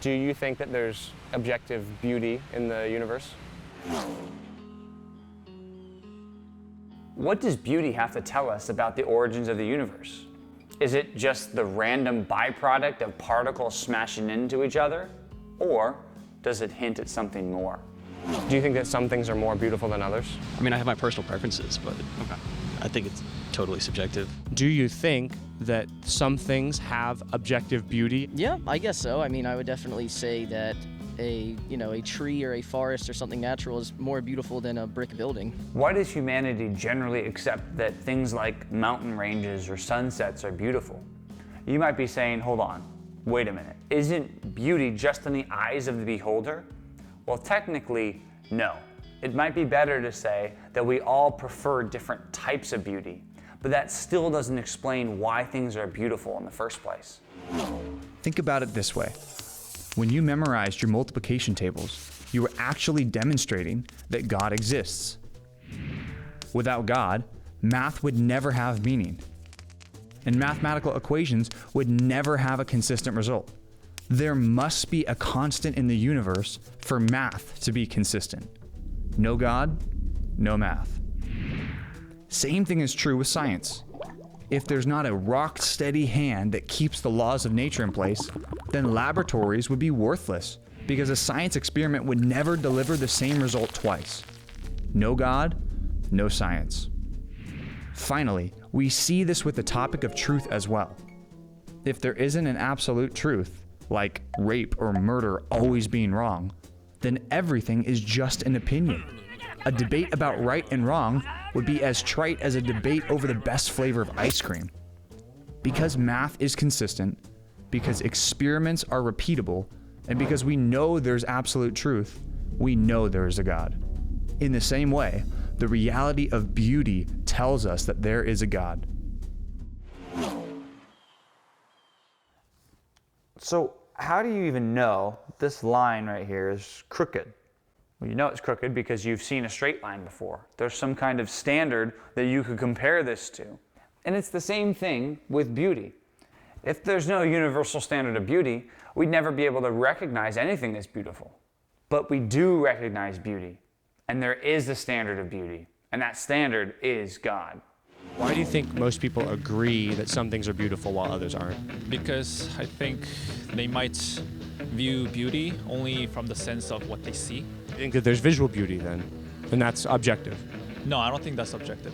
Do you think that there's objective beauty in the universe? What does beauty have to tell us about the origins of the universe? Is it just the random byproduct of particles smashing into each other? Or does it hint at something more? Do you think that some things are more beautiful than others? I mean, I have my personal preferences, but I think it's totally subjective. Do you think that some things have objective beauty? Yeah, I guess so. I mean, I would definitely say that a tree or a forest or something natural is more beautiful than a brick building. Why does humanity generally accept that things like mountain ranges or sunsets are beautiful? You might be saying, hold on, wait a minute. Isn't beauty just in the eyes of the beholder? Well, technically, no. It might be better to say that we all prefer different types of beauty, but that still doesn't explain why things are beautiful in the first place. Think about it this way. When you memorized your multiplication tables, you were actually demonstrating that God exists. Without God, math would never have meaning, and mathematical equations would never have a consistent result. There must be a constant in the universe for math to be consistent. No God, no math. Same thing is true with science. If there's not a rock-steady hand that keeps the laws of nature in place, then laboratories would be worthless because a science experiment would never deliver the same result twice. No God, no science. Finally, we see this with the topic of truth as well. If there isn't an absolute truth, like rape or murder always being wrong, then everything is just an opinion. A debate about right and wrong would be as trite as a debate over the best flavor of ice cream. Because math is consistent, because experiments are repeatable, and because we know there's absolute truth, we know there is a God. In the same way, the reality of beauty tells us that there is a God. So how do you even know this line right here is crooked? Well, you know it's crooked because you've seen a straight line before. There's some kind of standard that you could compare this to. And it's the same thing with beauty. If there's no universal standard of beauty, we'd never be able to recognize anything that's beautiful. But we do recognize beauty, and there is a standard of beauty, and that standard is God. Why do you think most people agree that some things are beautiful while others aren't? Because I think they might view beauty only from the sense of what they see. You think that there's visual beauty then, and that's objective? No, I don't think that's objective.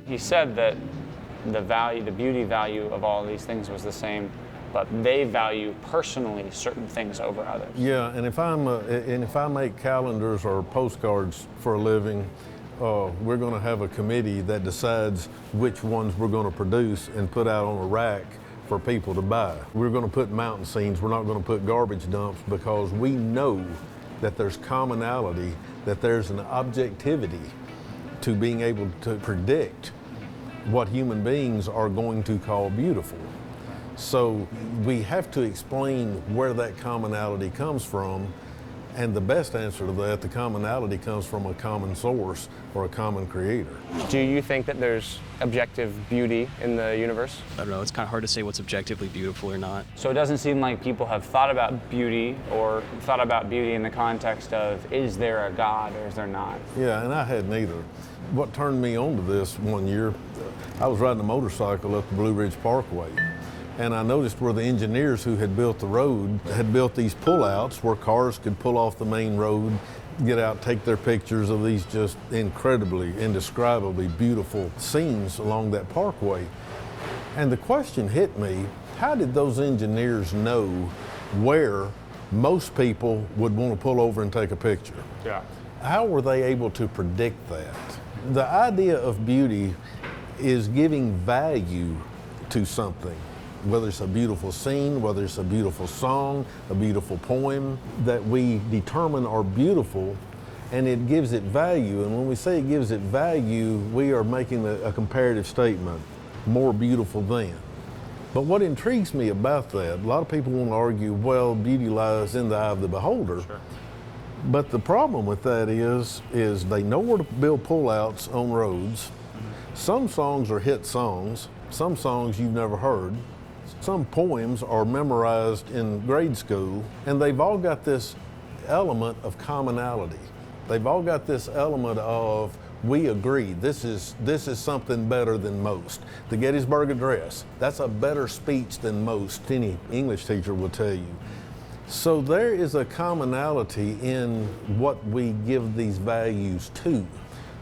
He said that the beauty value of all these things was the same, but they value personally certain things over others. Yeah, and if I make calendars or postcards for a living, we're going to have a committee that decides which ones we're going to produce and put out on a rack for people to buy. We're going to put mountain scenes. We're not going to put garbage dumps because we know that there's commonality, that there's an objectivity to being able to predict what human beings are going to call beautiful. So we have to explain where that commonality comes from, and the best answer to that, the commonality comes from a common source or a common creator. Do you think that there's objective beauty in the universe? I don't know, it's kind of hard to say what's objectively beautiful or not. So it doesn't seem like people have thought about beauty or thought about beauty in the context of, is there a God or is there not? Yeah, and I had neither. What turned me on to this one year, I was riding a motorcycle up the Blue Ridge Parkway, and I noticed where the engineers who had built the road had built these pullouts where cars could pull off the main road, get out, take their pictures of these just incredibly, indescribably beautiful scenes along that parkway. And the question hit me, how did those engineers know where most people would want to pull over and take a picture? Yeah. How were they able to predict that? The idea of beauty is giving value to something, whether it's a beautiful scene, whether it's a beautiful song, a beautiful poem, that we determine are beautiful, and it gives it value. And when we say it gives it value, we are making a comparative statement, more beautiful than. But what intrigues me about that, a lot of people want to argue, well, beauty lies in the eye of the beholder. Sure. But the problem with that is they know where to build pullouts on roads. Some songs are hit songs. some songs you've never heard. Some poems are memorized in grade school, and they've all got this element of commonality. They've all got this element of, we agree, this is something better than most. The Gettysburg Address, that's a better speech than most, any English teacher will tell you. So there is a commonality in what we give these values to.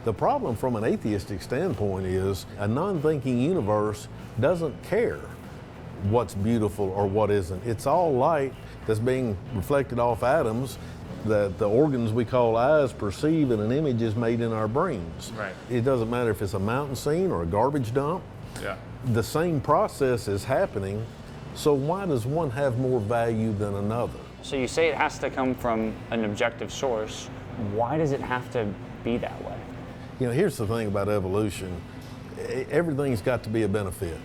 The problem from an atheistic standpoint is a non-thinking universe doesn't care what's beautiful or what isn't. It's all light that's being reflected off atoms that the organs we call eyes perceive, and an image is made in our brains. Right. It doesn't matter if it's a mountain scene or a garbage dump. Yeah. The same process is happening, so why does one have more value than another? So you say it has to come from an objective source. Why does it have to be that way? You know, here's the thing about evolution. Everything's got to be a benefit.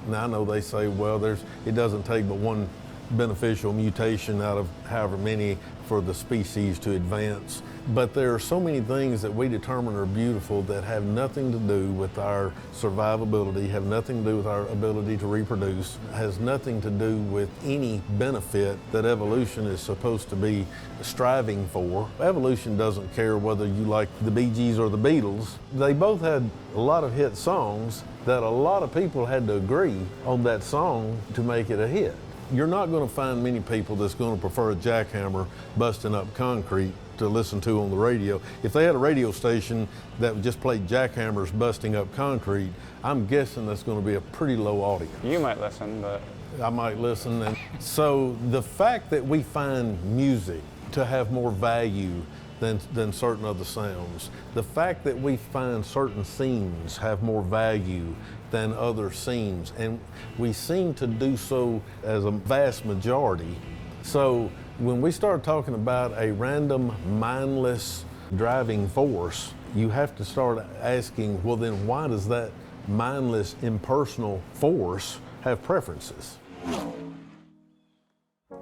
Now, I know they say, well, it doesn't take but one beneficial mutation out of however many for the species to advance. But there are so many things that we determine are beautiful that have nothing to do with our survivability, have nothing to do with our ability to reproduce, has nothing to do with any benefit that evolution is supposed to be striving for. Evolution doesn't care whether you like the Bee Gees or the Beatles. They both had a lot of hit songs that a lot of people had to agree on that song to make it a hit. You're not going to find many people that's going to prefer a jackhammer busting up concrete to listen to on the radio. If they had a radio station that just played jackhammers busting up concrete, I'm guessing that's going to be a pretty low audience. You might listen, but I might listen. And so the fact that we find music to have more value than certain other sounds, the fact that we find certain scenes have more value than other scenes, and we seem to do so as a vast majority. So when we start talking about a random, mindless driving force, you have to start asking, well then why does that mindless, impersonal force have preferences?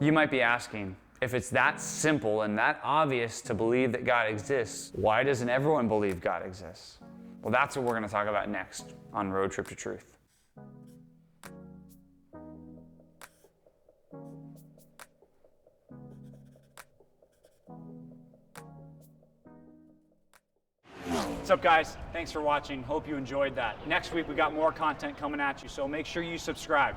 you might be asking, if it's that simple and that obvious to believe that God exists, why doesn't everyone believe God exists? Well, that's what we're going to talk about next on Road Trip to Truth. What's up, guys? Thanks for watching. Hope you enjoyed that. Next week, we got more content coming at you, so make sure you subscribe.